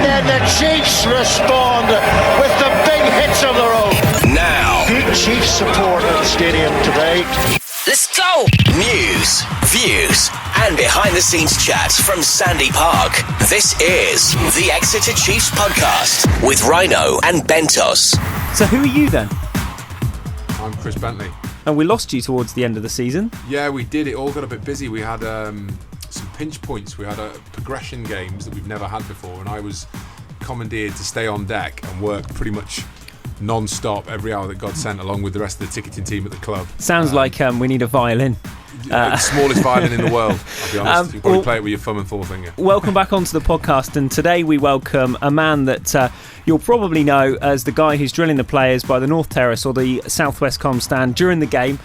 then the Chiefs respond with the big hits of their own. Now, Good Chiefs support at the stadium today. let's go! News, views, and behind-the-scenes chats from Sandy Park. This is the Exeter Chiefs podcast with Rhino and Bentos. So who are you then? I'm Chris Bentley. And we lost you towards the end of the season. Yeah, we did. It all got a bit busy. We had some pinch points. We had progression games that we've never had before, and I was commandeered to stay on deck and work pretty much non-stop every hour that God sent, along with the rest of the ticketing team at the club. Sounds like we need a violin. The smallest violin in the world, I'll be honest. You probably play it with your thumb and forefinger. Welcome back onto the podcast, and today we welcome a man that you'll probably know as the guy who's drilling the players by the North Terrace or the Southwest Com stand during the game,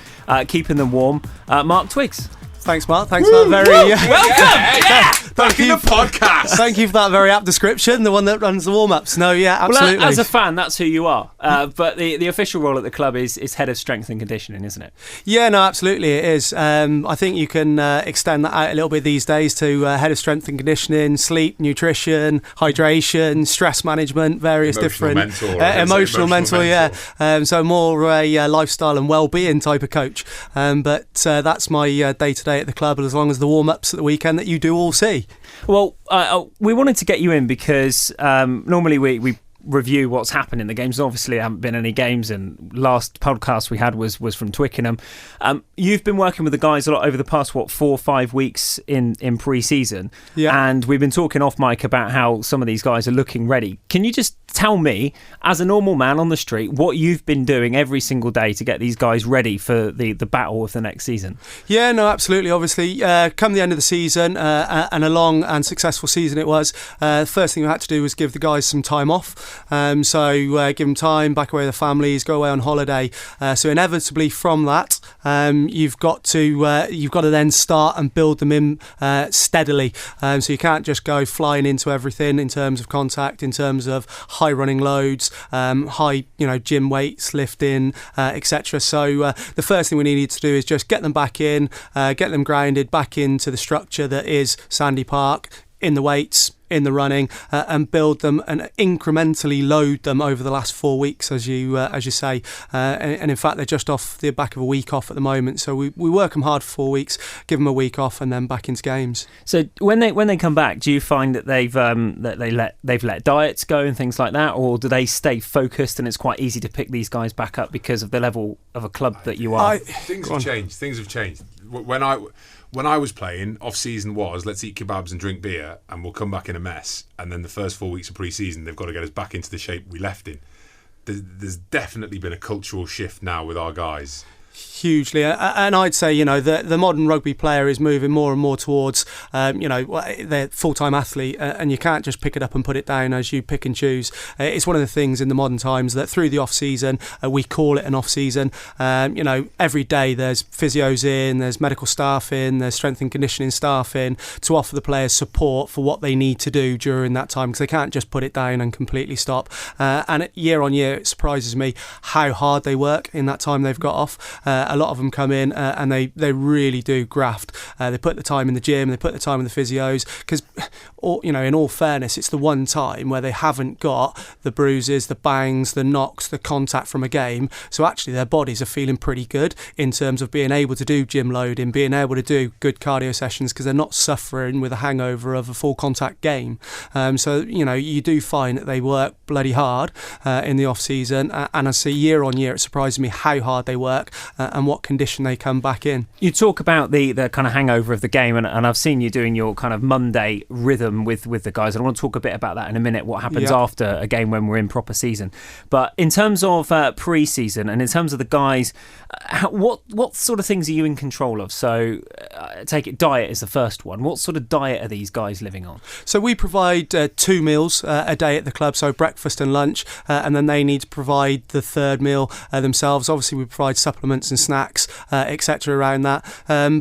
keeping them warm. Mark Twiggs. Thanks, Mark. Thanks for that very... Welcome! Yeah. Back in the podcast! Thank you for that very apt description, the one that runs the warm-ups. No, yeah, absolutely. Well, as a fan, that's who you are. But the official role at the club is head of strength and conditioning, isn't it? Yeah, no, absolutely it is. I think you can extend that out a little bit these days to head of strength and conditioning, sleep, nutrition, hydration, stress management, various Emotional different... mentor. Emotional mentor, yeah. So more a lifestyle and well-being type of coach. But that's my day-to-day at the club, as long as the warm-ups at the weekend that you do all see. Well, we wanted to get you in because normally we review what's happened in the games. Obviously, there haven't been any games, and last podcast we had was from Twickenham. You've been working with the guys a lot over the past 4 or 5 weeks in pre-season, and we've been talking off mic about how some of these guys are looking ready. Can you just tell me, as a normal man on the street, what you've been doing every single day to get these guys ready for the battle of the next season? Yeah, no, absolutely. Obviously, come the end of the season, and a long and successful season it was, the first thing we had to do was give the guys some time off. So give them time, back away with their families, go away on holiday. So inevitably from that, you've got to then start and build them in steadily. So you can't just go flying into everything in terms of contact, in terms of high running loads, high gym weights, lifting, etc. So the first thing we needed to do is just get them back in, get them grounded back into the structure that is Sandy Park, in the weights, in the running, and build them and incrementally load them over the last 4 weeks, as you say. And in fact, they're just off the back of a week off at the moment. So we work them hard for 4 weeks, give them a week off, and then back into games. So when they come back, do you find that they've let diets go and things like that, or do they stay focused and it's quite easy to pick these guys back up because of the level of a club that you are? Things have changed. When I was playing, off-season was, let's eat kebabs and drink beer and we'll come back in a mess. And then the first 4 weeks of pre-season, they've got to get us back into the shape we left in. There's definitely been a cultural shift now with our guys. Hugely, and I'd say the modern rugby player is moving more and more towards they're full-time athlete, and you can't just pick it up and put it down as you pick and choose. It's one of the things in the modern times that through the off-season, we call it an off-season. Every day there's physios in, there's medical staff in, there's strength and conditioning staff in to offer the players support for what they need to do during that time, because they can't just put it down and completely stop. And year on year, it surprises me how hard they work in that time they've got off. A lot of them come in and they really do graft. They put the time in the gym, they put the time in the physios, because in all fairness, it's the one time where they haven't got the bruises, the bangs, the knocks, the contact from a game. So actually their bodies are feeling pretty good in terms of being able to do gym loading, being able to do good cardio sessions, because they're not suffering with a hangover of a full contact game. So you do find that they work bloody hard in the off season, and I see year on year it surprises me how hard they work and what condition they come back in. You talk about the kind of hangover of the game, and I've seen you doing your kind of Monday rhythm with the guys. I want to talk a bit about that in a minute, what happens after a game when we're in proper season. But in terms of pre-season and in terms of the guys, what sort of things are you in control of? So I take it diet is the first one. What sort of diet are these guys living on? So we provide 2 meals a day at the club, so breakfast and lunch, and then they need to provide the third meal themselves. Obviously we provide supplements and snacks, etc. around that,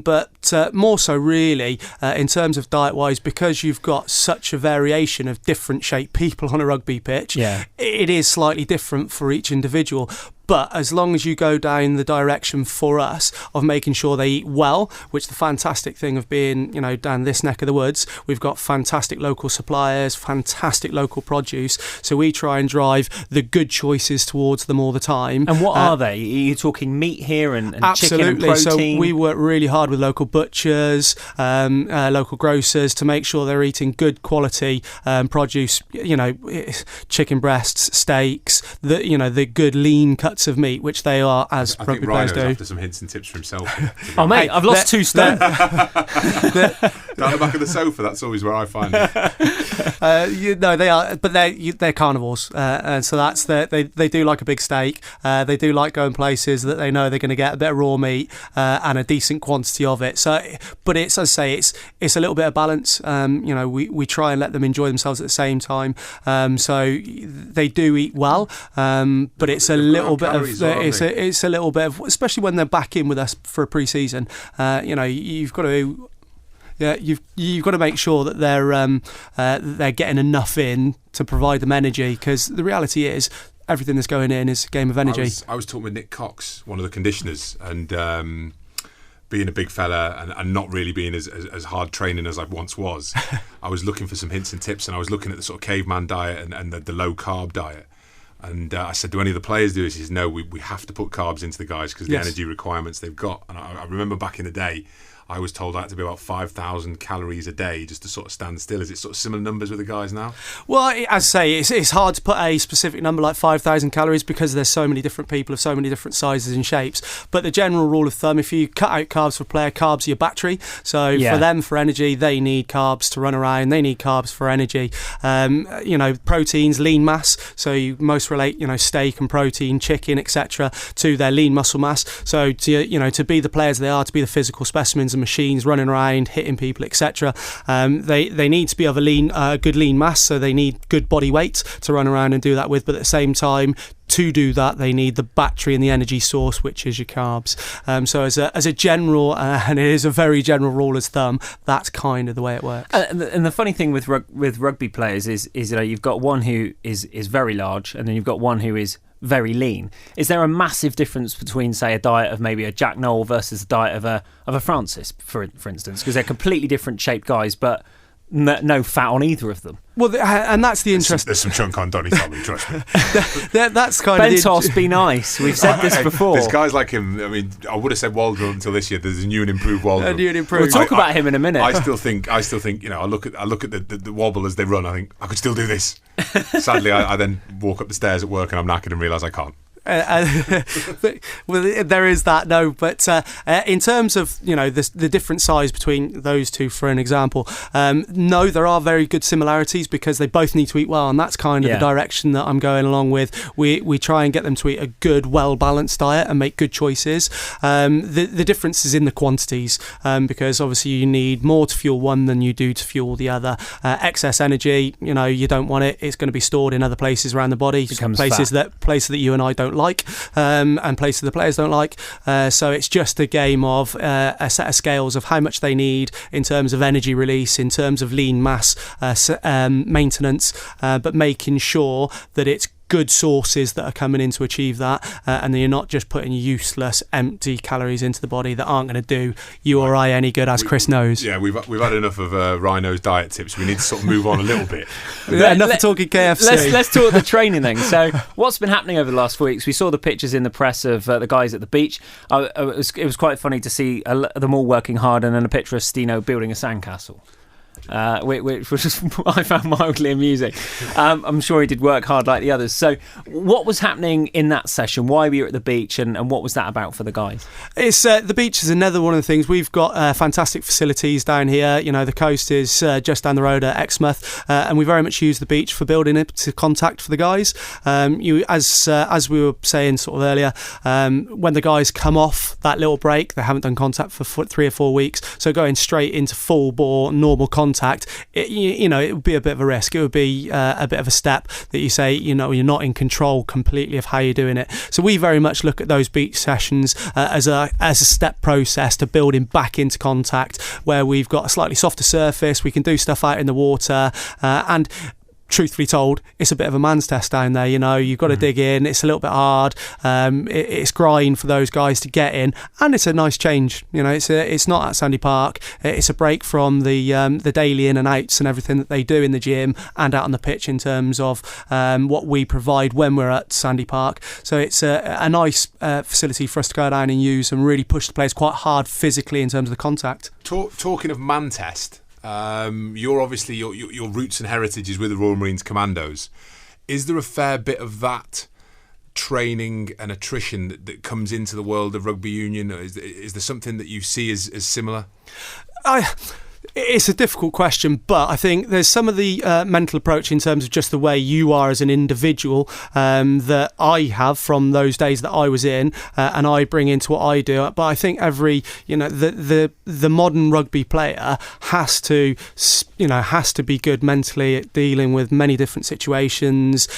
but more so really in terms of diet wise, because you've got such a variation of different shaped people on a rugby pitch, it is slightly different for each individual. But as long as you go down the direction for us of making sure they eat well, which the fantastic thing of being, down this neck of the woods, we've got fantastic local suppliers, fantastic local produce. So we try and drive the good choices towards them all the time. And what are they? Are you talking meat here and chicken and protein? So we work really hard with local butchers, local grocers to make sure they're eating good quality produce, chicken breasts, steaks, the good lean cuts of meat, which they are, as rugby players do. After some hints and tips for himself. Oh mate, I've lost 2 stone. Down the back of the sofa, that's always where I find it. They are, but they're carnivores, and so that's they do like a big steak. They do like going places that they know they're going to get a bit of raw meat and a decent quantity of it. So, but it's, as I say, it's a little bit of balance. We try and let them enjoy themselves at the same time. So they do eat well, but it's a little bit of it's a little bit of, especially when they're back in with us for a pre-season. You've got to. Yeah, you've got to make sure that they're getting enough in to provide them energy, because the reality is everything that's going in is a game of energy. I was talking with Nick Cox, one of the conditioners, and being a big fella and not really being as hard training as I once was, I was looking for some hints and tips, and I was looking at the sort of caveman diet and the low carb diet. And I said, do any of the players do this? He says, no, we have to put carbs into the guys because the energy requirements they've got. And I remember back in the day, I was told I had to be about 5,000 calories a day just to sort of stand still. Is it sort of similar numbers with the guys now? Well, as I say, it's hard to put a specific number like 5,000 calories because there's so many different people of so many different sizes and shapes. But the general rule of thumb, if you cut out carbs for a player, carbs are your battery. So for them, for energy, they need carbs to run around. They need carbs for energy. Proteins, lean mass. So you most relate, steak and protein, chicken, etc., to their lean muscle mass. So to be the players they are, to be the physical specimens and machines running around, hitting people, etc. They need to be of a good lean mass, so they need good body weight to run around and do that with. But at the same time, to do that, they need the battery and the energy source, which is your carbs. So as a general, and it is a very general rule of thumb, that's kind of the way it works. And the funny thing with rugby players is you've got one who is very large, and then you've got one who is very lean. Is there a massive difference between, say, a diet of maybe a Jack Noel versus a diet of a Francis, for instance? Because they're completely different shaped guys, but no fat on either of them. Well, and that's the interest. There's some chunk on Donny Tomlin, trust me. That's kind Bentos, be nice. We've said this before. There's guys like him. I mean, I would have said Waldron until this year. There's a new and improved Waldron. We'll talk about him in a minute. I still think. I look at the wobble as they run. I think I could still do this. Sadly, I then walk up the stairs at work and I'm knackered and realise I can't. Well, there is that, no, but in terms of the different size between those two, for an example, no, there are very good similarities because they both need to eat well, and that's kind of the direction that I'm going along with. We try and get them to eat a good, well balanced diet and make good choices. The difference is in the quantities, because obviously you need more to fuel one than you do to fuel the other. Excess energy, you don't want it. It's going to be stored in other places around the body, places that you and I don't like, and places the players don't like. So it's just a game of a set of scales of how much they need in terms of energy release, in terms of lean mass maintenance, but making sure that it's good sources that are coming in to achieve that, and then you're not just putting useless empty calories into the body that aren't going to do you or I any good, as Chris knows. Yeah, we've had enough of Rhino's diet tips. We need to sort of move on a little bit. Enough of talking KFC. Let's talk the training then. So what's been happening over the last 4 weeks? We saw the pictures in the press of the guys at the beach. It was quite funny to see them all working hard, and then a picture of Stino building a sandcastle. Which was I found mildly amusing. I'm sure he did work hard like the others. So what was happening in that session? Why were you at the beach, and what was that about for the guys? It's the beach is another one of the things. We've got fantastic facilities down here. The coast is just down the road at Exmouth, and we very much use the beach for building it to contact for the guys. As we were saying sort of earlier, when the guys come off that little break, they haven't done contact for 3 or 4 weeks, so going straight into full bore normal contact, it would be a bit of a risk. It would be a bit of a step that you say, you're not in control completely of how you're doing it. So we very much look at those beach sessions as a step process to building back into contact, where we've got a slightly softer surface. We can do stuff out in the water, and truthfully told, it's a bit of a man's test down there. You've got to dig in. It's a little bit hard. It's grind for those guys to get in, and it's a nice change. It's not at Sandy Park. It's a break from the daily in and outs and everything that they do in the gym and out on the pitch in terms of what we provide when we're at Sandy Park. So it's a nice facility for us to go down and use and really push the players quite hard physically in terms of the contact. Talking of man test. You're obviously your roots and heritage is with the Royal Marines Commandos. Is there a fair bit of that training and attrition that comes into the world of rugby union? Is there something that you see as similar? It's a difficult question, but I think there's some of the mental approach in terms of just the way you are as an individual that I have from those days that I was in, and I bring into what I do. But I think every, the modern rugby player has to be good mentally at dealing with many different situations.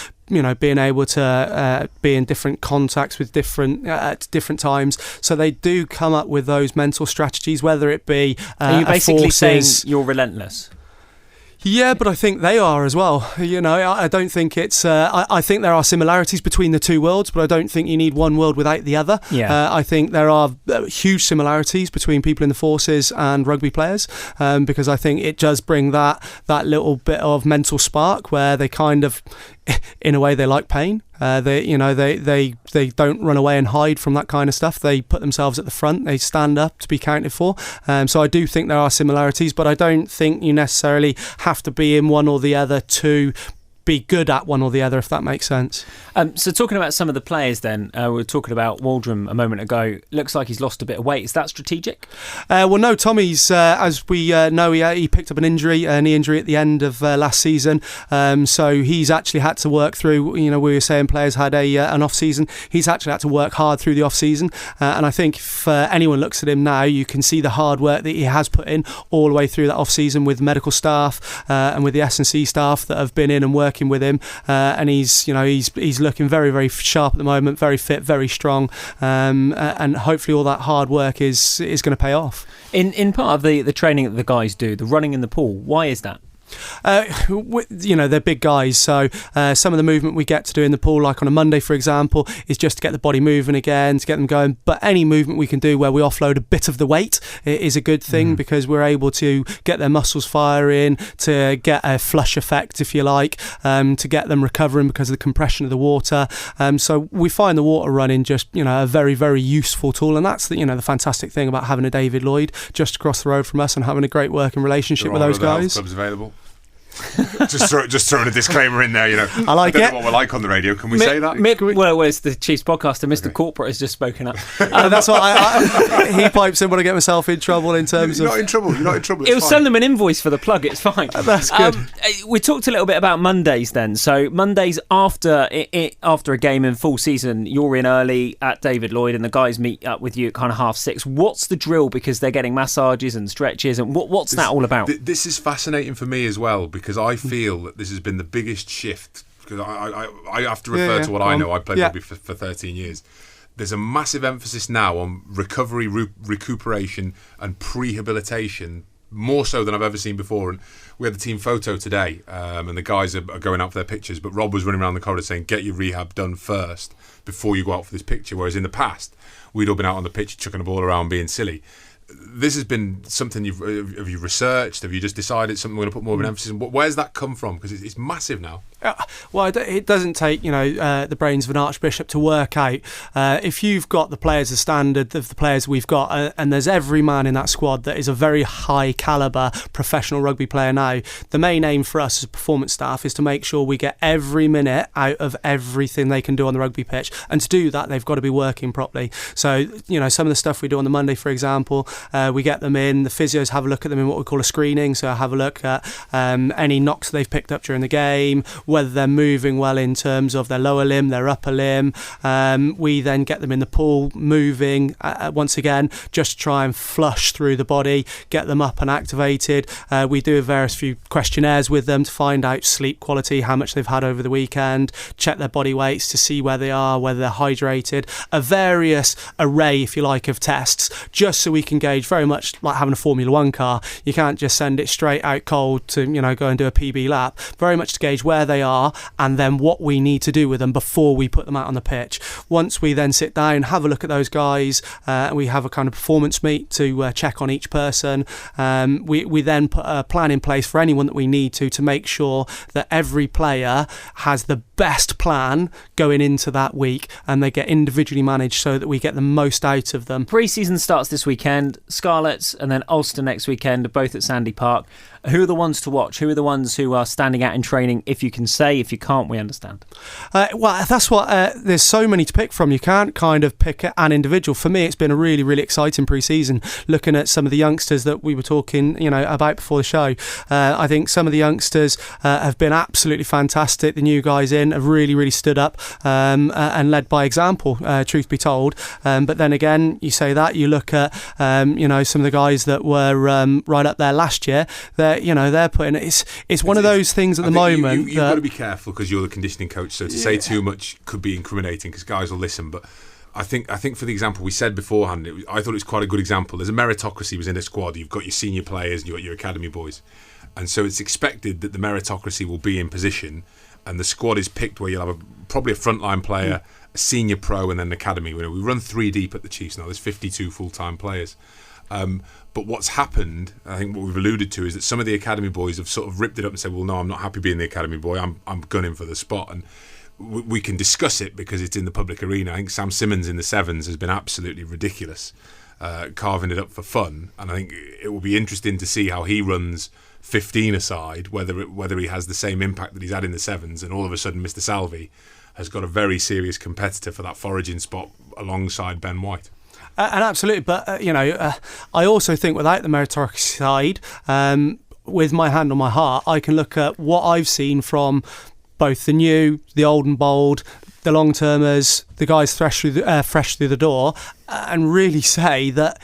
Being able to be in different contacts with at different times, so they do come up with those mental strategies. Whether it be, are you basically saying you're relentless? Yeah, but I think they are as well. I don't think it's. I think there are similarities between the two worlds, but I don't think you need one world without the other. Yeah. I think there are huge similarities between people in the forces and rugby players, because I think it does bring that little bit of mental spark where they kind of, in a way, they like pain. They don't run away and hide from that kind of stuff. They put themselves at the front. They stand up to be counted for. So I do think there are similarities, but I don't think you necessarily have to be in one or the other to be good at one or the other, if that makes sense. So talking about some of the players then, we were talking about Waldrum a moment ago. Looks like he's lost a bit of weight. Is that strategic? Well, no, Tommy's, as we know, he picked up a knee injury at the end of last season. So he's actually had to work through, we were saying players had an off-season. He's actually had to work hard through the off-season. And I think if anyone looks at him now, you can see the hard work that he has put in all the way through that off-season with medical staff and with the S&C staff that have been in and working with him. And he's looking very, very sharp at the moment, very fit, very strong, and hopefully all that hard work is going to pay off. In part of the training that the guys do, the running in the pool, why is that? They're big guys, so some of the movement we get to do in the pool, like on a Monday for example, is just to get the body moving again, to get them going. But any movement we can do where we offload a bit of the weight is a good thing, because we're able to get their muscles firing, to get a flush effect, if you like, to get them recovering because of the compression of the water. So we find the water running just a very, very useful tool, and that's the fantastic thing about having a David Lloyd just across the road from us and having a great working relationship with those guys. Clubs available. just throwing a disclaimer in there, I like don't it. know what we're like on the radio. Can we say that? Well, it's the Chiefs podcast, and Mr. Corporate has just spoken up. That's what he pipes in when I get myself in trouble in terms You're of. not in trouble. You're not in trouble. He'll send them an invoice for the plug. It's fine. That's good. We talked a little bit about Mondays then. So Mondays after a game in full season, you're in early at David Lloyd, and the guys meet up with you at kind of 6:30. What's the drill? Because they're getting massages and stretches, and what's that all about? This is fascinating for me as well, because I feel that this has been the biggest shift. Because I have to refer to what I know. I played rugby for 13 years. There's a massive emphasis now on recovery, recuperation and prehabilitation, more so than I've ever seen before. And we had the team photo today, and the guys are going out for their pictures, but Rob was running around the corridor saying, get your rehab done first before you go out for this picture. Whereas in the past, we'd all been out on the pitch chucking a ball around being silly. This has been something have you researched? Have you just decided something we're going to put more of an emphasis on? Where's that come from? Because it's massive now. Well, it doesn't take the brains of an archbishop to work out. If you've got the players, the standard of the players we've got, and there's every man in that squad that is a very high calibre professional rugby player now, the main aim for us as performance staff is to make sure we get every minute out of everything they can do on the rugby pitch. And to do that, they've got to be working properly. So, some of the stuff we do on the Monday, for example, we get them in, the physios have a look at them in what we call a screening. So have a look at any knocks they've picked up during the game, whether they're moving well in terms of their lower limb, their upper limb. We then get them in the pool moving once again, just to try and flush through the body, get them up and activated. We do various few questionnaires with them to find out sleep quality, how much they've had over the weekend, check their body weights to see where they are, whether they're hydrated, a various array, if you like, of tests, just so we can gauge, very much like having a Formula 1 car. You can't just send it straight out cold to, go and do a PB lap. Very much to gauge where they are and then what we need to do with them before we put them out on the pitch. Once we then sit down, have a look at those guys, we have a kind of performance meet to check on each person. We then put a plan in place for anyone that we need to make sure that every player has the best plan going into that week and they get individually managed so that we get the most out of them. Pre-season starts this weekend. Scarlets and then Ulster next weekend, both at Sandy Park. Who are the ones to watch? Who are the ones who are standing out in training? If you can say, if you can't, we understand. Well, that's what there's so many to pick from. You can't kind of pick an individual. For me, it's been a really, really exciting pre-season. Looking at some of the youngsters that we were talking, about before the show, I think some of the youngsters have been absolutely fantastic. The new guys in have really, really stood up and led by example. Truth be told, but then again, you say that you look at some of the guys that were right up there last year. They're putting it's one of those things at the moment. You've got to be careful because you're the conditioning coach. So to say too much could be incriminating because guys will listen. But I think for the example we said beforehand, I thought it was quite a good example. There's a meritocracy within a squad. You've got your senior players and you've got your academy boys, and so it's expected that the meritocracy will be in position, and the squad is picked where you'll have probably a frontline player, a senior pro, and then an academy. We run 3 deep at the Chiefs now. There's 52 full-time players. But what's happened, I think what we've alluded to, is that some of the academy boys have sort of ripped it up and said, well, no, I'm not happy being the academy boy. I'm gunning for the spot. And we can discuss it because it's in the public arena. I think Sam Simmons in the Sevens has been absolutely ridiculous, carving it up for fun. And I think it will be interesting to see how he runs 15-a-side, whether he has the same impact that he's had in the Sevens. And all of a sudden, Mr. Salvi has got a very serious competitor for that foraging spot alongside Ben White. And absolutely, but I also think without the meritocracy side, with my hand on my heart, I can look at what I've seen from both the new, the old and bold, the long-termers, the guys fresh through the door, and really say that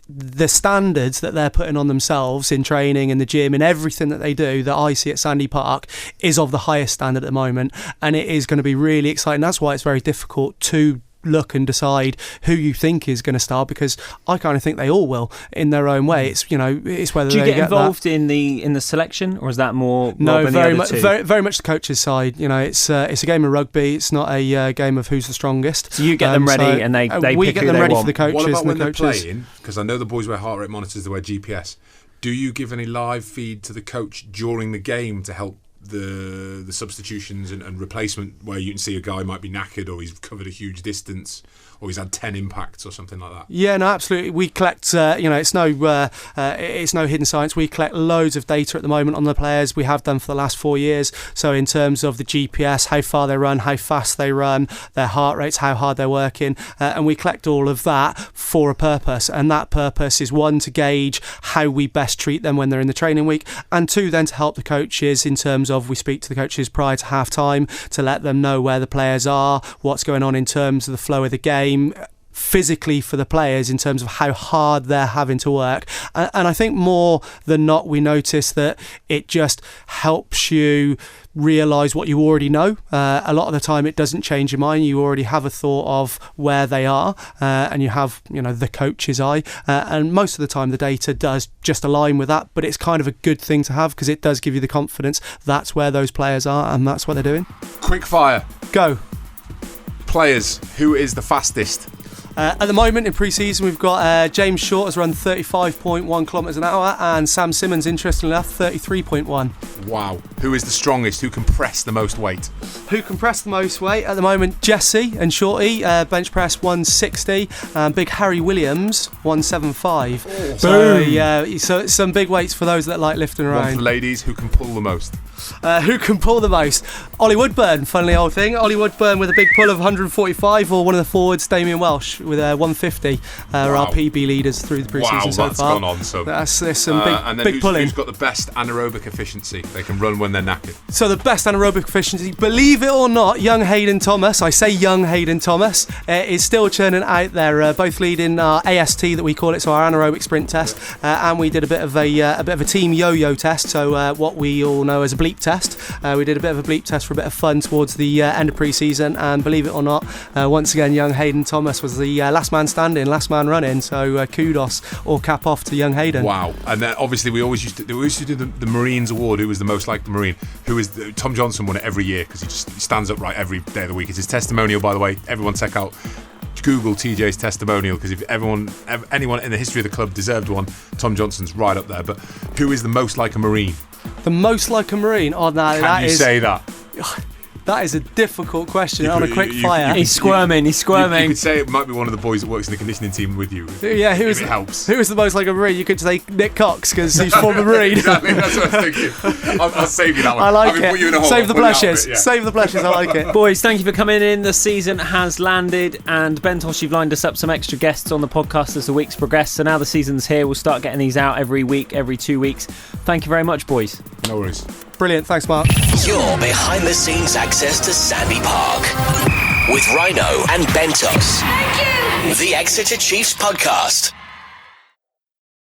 the standards that they're putting on themselves in training, in the gym, in everything that they do, that I see at Sandy Park, is of the highest standard at the moment, and it is going to be really exciting. That's why it's very difficult to look and decide who you think is going to start, because I kind of think they all will in their own way. It's it's whether do you they get involved in the selection, or is that more no, very much the coach's side. It's a game of rugby. It's not a game of who's the strongest. So you get them ready, and they we pick get who them they ready want. for the coaches. What about and when the they're coaches playing? Because I know the boys wear heart rate monitors, they wear GPS. Do you give any live feed to the coach during the game to help the substitutions and replacement, where you can see a guy might be knackered, or he's covered a huge distance, or he's had 10 impacts or something like that? Yeah, no, absolutely. We collect, it's no hidden science. We collect loads of data at the moment on the players. We have done for the last 4 years. So in terms of the GPS, how far they run, how fast they run, their heart rates, how hard they're working, and we collect all of that for a purpose. And that purpose is, 1, to gauge how we best treat them when they're in the training week, and 2, then to help the coaches in terms of, we speak to the coaches prior to half time to let them know where the players are, what's going on in terms of the flow of the game, physically for the players in terms of how hard they're having to work. And I think more than not, we notice that it just helps you realise what you already know. A lot of the time it doesn't change your mind. You already have a thought of where they are, and you have the coach's eye, and most of the time the data does just align with that, but it's kind of a good thing to have because it does give you the confidence that's where those players are and that's what they're doing. Quick fire. Go. Players, who is the fastest? At the moment in pre-season, we've got James Short has run 35.1 kilometres an hour, and Sam Simmons, interestingly enough, 33.1. Wow. Who is the strongest? Who can press the most weight? Who can press the most weight? At the moment, Jesse and Shorty, bench press 160. Big Harry Williams, 175. Oh. So some big weights for those that like lifting around. One for the ladies, who can pull the most? Who can pull the most? Ollie Woodburn, funnily old thing. Ollie Woodburn with a big pull of 145, or one of the forwards, Damien Welsh, with 150. Are our PB leaders through the pre-season so far. Wow, that's gone on. So there's some big pulling. Who's got the best anaerobic efficiency? They can run when they're knackered. So the best anaerobic efficiency, believe it or not, young Hayden Thomas, I say young Hayden Thomas, is still churning out there, both leading our AST that we call it, so our anaerobic sprint test, and we did a bit of a team yo-yo test, so what we all know as a bleep test. We did a bit of a bleep test for a bit of fun towards the end of pre-season, and believe it or not, once again, young Hayden Thomas was the the last man standing, last man running. So kudos or cap off to young Hayden. Wow. And then obviously we used to do the Marines Award. Who was the most liked Marine? Tom Johnson won it every year because he just stands up right every day of the week. It's his testimonial, by the way. Everyone check out, Google TJ's testimonial, because if anyone in the history of the club deserved one, Tom Johnson's right up there. But who is the most like a Marine? The most like a Marine? Oh, no, Can you say that? That is a difficult question on a quick fire. He's squirming. You could say it might be one of the boys that works in the conditioning team with you. Yeah, it helps. Who is the most like a Marine? You could say Nick Cox because he's former Marine. Exactly, that's what I was thinking. I'll save you that one. I like it. Put you in a hole, Save the blushes. Yeah. Save the blushes. I like it. Boys, thank you for coming in. The season has landed, and Bentos, you've lined us up some extra guests on the podcast as the weeks progress. So now the season's here. We'll start getting these out every week, every 2 weeks. Thank you very much, boys. No worries. Brilliant. Thanks, Mark. Your behind-the-scenes access to Sandy Park with Rhino and Bentos. Thank you. The Exeter Chiefs Podcast.